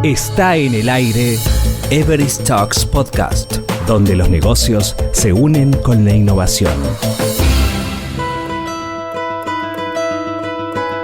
Está en el aire Everest Talks Podcast, donde los negocios se unen con la innovación.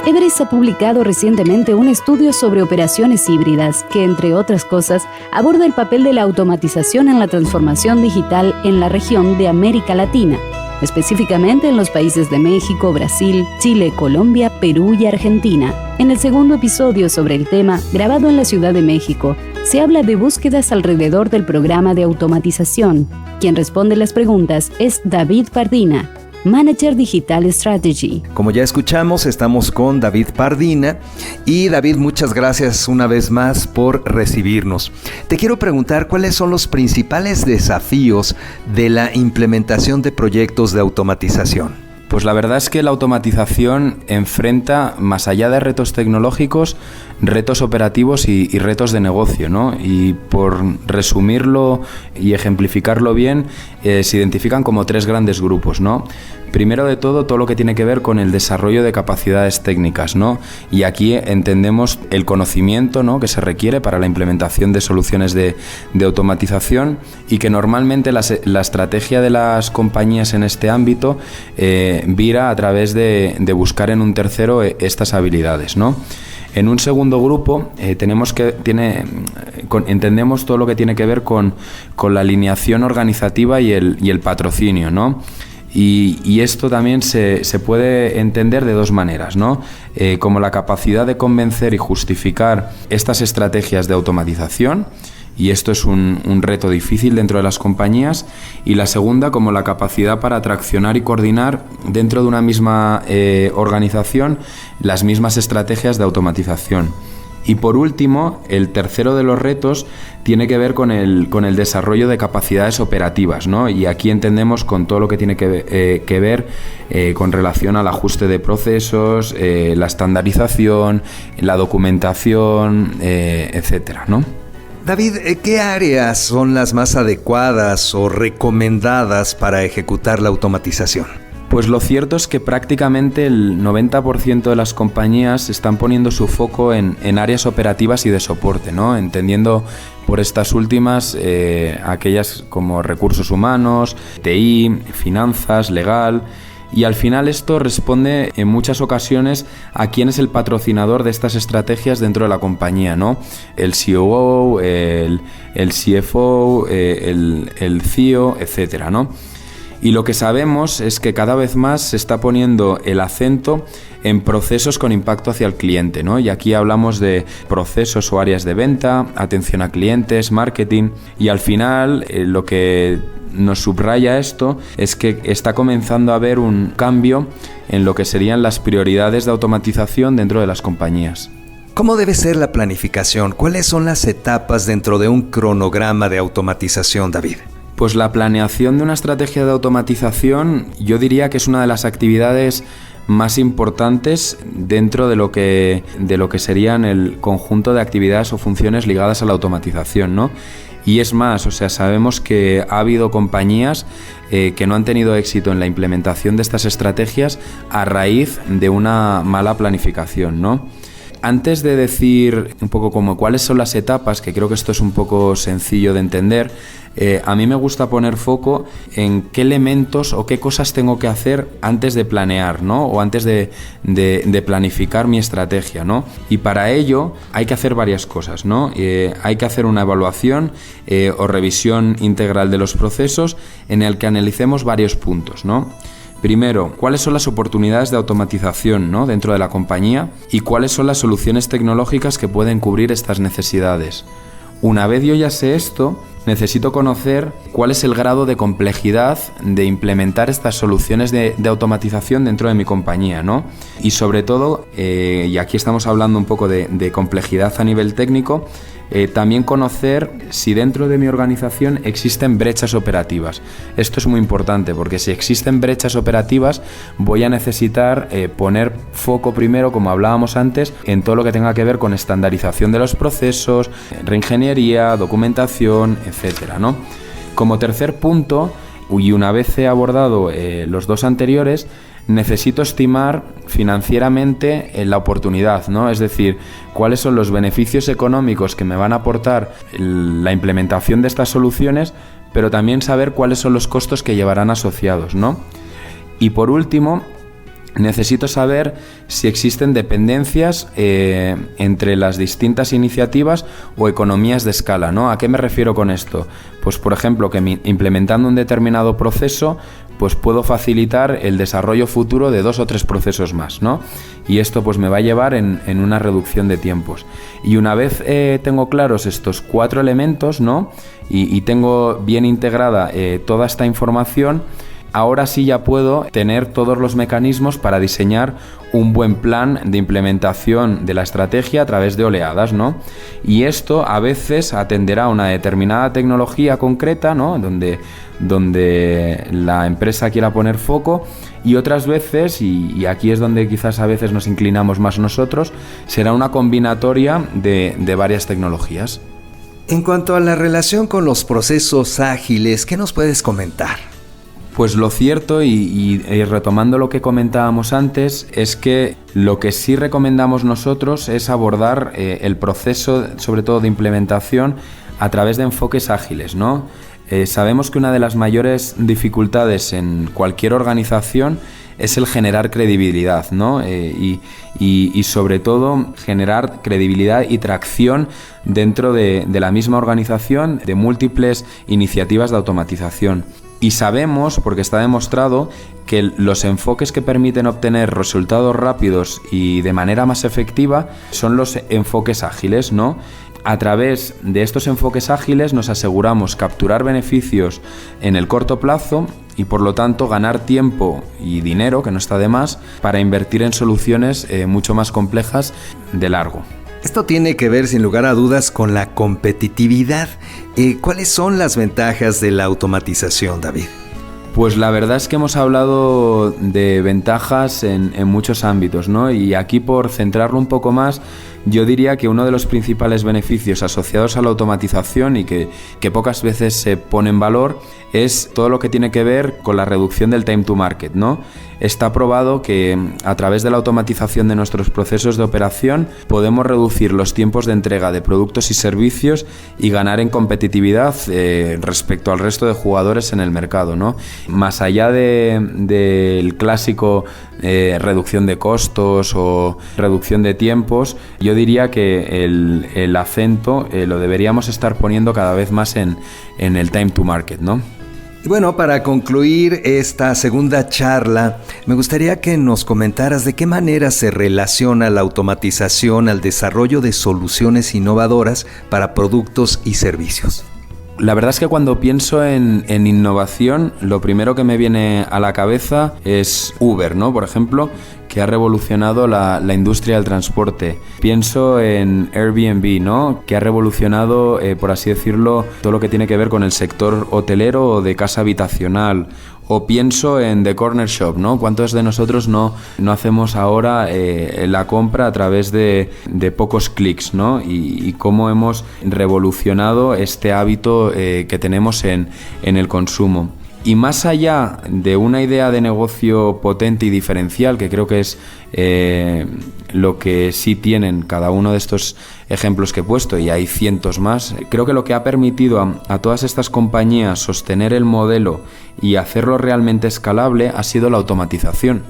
Everest ha publicado recientemente un estudio sobre operaciones híbridas que, entre otras cosas, aborda el papel de la automatización en la transformación digital en la región de América Latina, específicamente en los países de México, Brasil, Chile, Colombia, Perú y Argentina. En el segundo episodio sobre el tema, grabado en la Ciudad de México, se habla de búsquedas alrededor del programa de automatización. Quien responde las preguntas es David Pardina, Manager Digital Strategy. Como ya escuchamos, estamos con David Pardina. Y David, muchas gracias una vez más por recibirnos. Te quiero preguntar cuáles son los principales desafíos de la implementación de proyectos de automatización. Pues la verdad es que la automatización enfrenta, más allá de retos tecnológicos, retos operativos y retos de negocio, ¿no? Y por resumirlo y ejemplificarlo bien, se identifican como tres grandes grupos, ¿no? Primero de todo lo que tiene que ver con el desarrollo de capacidades técnicas, ¿no? Y aquí entendemos el conocimiento, ¿no?, que se requiere para la implementación de soluciones de automatización, y que normalmente la estrategia de las compañías en este ámbito vira a través de buscar en un tercero estas habilidades, ¿no? En un segundo grupo entendemos todo lo que tiene que ver con la alineación organizativa y el patrocinio, ¿no? Y esto también se puede entender de dos maneras, ¿no? Como la capacidad de convencer y justificar estas estrategias de automatización, y esto es un reto difícil dentro de las compañías, y la segunda como la capacidad para traccionar y coordinar dentro de una misma organización las mismas estrategias de automatización. Y por último, el tercero de los retos tiene que ver con el desarrollo de capacidades operativas, ¿no? Y aquí entendemos con todo lo que tiene que ver con relación al ajuste de procesos, la estandarización, la documentación, etcétera, ¿no? David, ¿qué áreas son las más adecuadas o recomendadas para ejecutar la automatización? Pues lo cierto es que prácticamente el 90% de las compañías están poniendo su foco en áreas operativas y de soporte, ¿no? Entendiendo por estas últimas aquellas como recursos humanos, TI, finanzas, legal. Y al final esto responde en muchas ocasiones a quién es el patrocinador de estas estrategias dentro de la compañía, ¿no? El COO, el CFO, el CEO, etcétera, ¿no? Y lo que sabemos es que cada vez más se está poniendo el acento en procesos con impacto hacia el cliente, ¿no? Y aquí hablamos de procesos o áreas de venta, atención a clientes, marketing, y al final lo que nos subraya esto es que está comenzando a haber un cambio en lo que serían las prioridades de automatización dentro de las compañías. ¿Cómo debe ser la planificación? ¿Cuáles son las etapas dentro de un cronograma de automatización, David? Pues la planeación de una estrategia de automatización yo diría que es una de las actividades más importantes dentro de lo que serían el conjunto de actividades o funciones ligadas a la automatización, ¿no? Y es más, sabemos que ha habido compañías que no han tenido éxito en la implementación de estas estrategias a raíz de una mala planificación, ¿no? Antes de decir un poco como cuáles son las etapas, que creo que esto es un poco sencillo de entender, a mí me gusta poner foco en qué elementos o qué cosas tengo que hacer antes de planear, ¿no? O antes de planificar mi estrategia, ¿no? Y para ello hay que hacer varias cosas, ¿no? Hay que hacer una evaluación o revisión integral de los procesos en el que analicemos varios puntos, ¿no? Primero, ¿cuáles son las oportunidades de automatización, ¿no?, dentro de la compañía, y cuáles son las soluciones tecnológicas que pueden cubrir estas necesidades? Una vez yo ya sé esto, necesito conocer cuál es el grado de complejidad de implementar estas soluciones de automatización dentro de mi compañía, ¿no? Y sobre todo, y aquí estamos hablando un poco de complejidad a nivel técnico, también conocer si dentro de mi organización existen brechas operativas. Esto es muy importante porque si existen brechas operativas voy a necesitar poner foco primero, como hablábamos antes, en todo lo que tenga que ver con estandarización de los procesos, reingeniería, documentación, etcétera, ¿no? Como tercer punto, y una vez he abordado los dos anteriores, necesito estimar financieramente la oportunidad, ¿no? Es decir, cuáles son los beneficios económicos que me van a aportar la implementación de estas soluciones, pero también saber cuáles son los costos que llevarán asociados, ¿no? Y por último, necesito saber si existen dependencias entre las distintas iniciativas o economías de escala, ¿no? ¿A qué me refiero con esto? Pues, por ejemplo, que implementando un determinado proceso, pues puedo facilitar el desarrollo futuro de 2 o 3 procesos más, ¿no? Y esto pues me va a llevar en una reducción de tiempos. Y una vez tengo claros estos 4 elementos, ¿no? Y tengo bien integrada toda esta información, ahora sí ya puedo tener todos los mecanismos para diseñar un buen plan de implementación de la estrategia a través de oleadas, ¿no? Y esto a veces atenderá a una determinada tecnología concreta, ¿no? Donde la empresa quiera poner foco, y otras veces, y aquí es donde quizás a veces nos inclinamos más nosotros, será una combinatoria de varias tecnologías. En cuanto a la relación con los procesos ágiles, ¿qué nos puedes comentar? Pues lo cierto, y retomando lo que comentábamos antes, es que lo que sí recomendamos nosotros es abordar el proceso, sobre todo de implementación, a través de enfoques ágiles, ¿no? Sabemos que una de las mayores dificultades en cualquier organización es el generar credibilidad, ¿no? Y sobre todo generar credibilidad y tracción dentro de la misma organización de múltiples iniciativas de automatización. Y sabemos, porque está demostrado, que los enfoques que permiten obtener resultados rápidos y de manera más efectiva son los enfoques ágiles, ¿no? A través de estos enfoques ágiles nos aseguramos capturar beneficios en el corto plazo y por lo tanto ganar tiempo y dinero, que no está de más, para invertir en soluciones mucho más complejas de largo. Esto tiene que ver sin lugar a dudas con la competitividad. ¿Cuáles son las ventajas de la automatización, David? Pues la verdad es que hemos hablado de ventajas en muchos ámbitos, ¿no? Y aquí, por centrarlo un poco más, yo diría que uno de los principales beneficios asociados a la automatización y que pocas veces se pone en valor es todo lo que tiene que ver con la reducción del time to market, ¿no? Está probado que a través de la automatización de nuestros procesos de operación podemos reducir los tiempos de entrega de productos y servicios y ganar en competitividad respecto al resto de jugadores en el mercado, ¿no? Más allá del clásico reducción de costos o reducción de tiempos, yo diría que el acento lo deberíamos estar poniendo cada vez más en el time to market, ¿no? Y bueno, para concluir esta segunda charla, me gustaría que nos comentaras de qué manera se relaciona la automatización al desarrollo de soluciones innovadoras para productos y servicios. La verdad es que cuando pienso en innovación, lo primero que me viene a la cabeza es Uber, ¿no? Por ejemplo, que ha revolucionado la industria del transporte. Pienso en Airbnb, ¿no? Que ha revolucionado, por así decirlo, todo lo que tiene que ver con el sector hotelero o de casa habitacional. O pienso en The Corner Shop, ¿no? ¿Cuántos de nosotros no hacemos ahora la compra a través de pocos clics, ¿no? Y cómo hemos revolucionado este hábito que tenemos en el consumo. Y más allá de una idea de negocio potente y diferencial, que creo que es lo que sí tienen cada uno de estos ejemplos que he puesto, y hay cientos más, creo que lo que ha permitido a todas estas compañías sostener el modelo y hacerlo realmente escalable ha sido la automatización.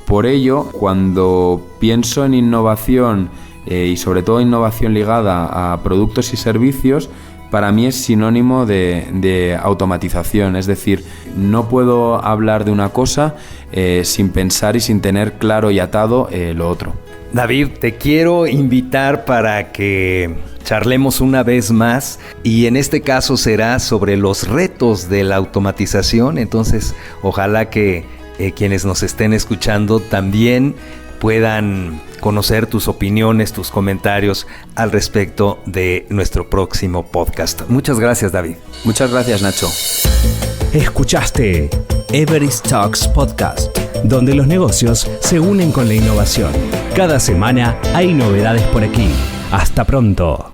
Por ello, cuando pienso en innovación y sobre todo innovación ligada a productos y servicios, para mí es sinónimo de automatización, es decir, no puedo hablar de una cosa sin pensar y sin tener claro y atado lo otro. David, te quiero invitar para que charlemos una vez más, y en este caso será sobre los retos de la automatización. Entonces, ojalá que quienes nos estén escuchando también puedan conocer tus opiniones, tus comentarios al respecto de nuestro próximo podcast. Muchas gracias, David. Muchas gracias, Nacho. Escuchaste Everest Talks Podcast, donde los negocios se unen con la innovación. Cada semana hay novedades por aquí. Hasta pronto.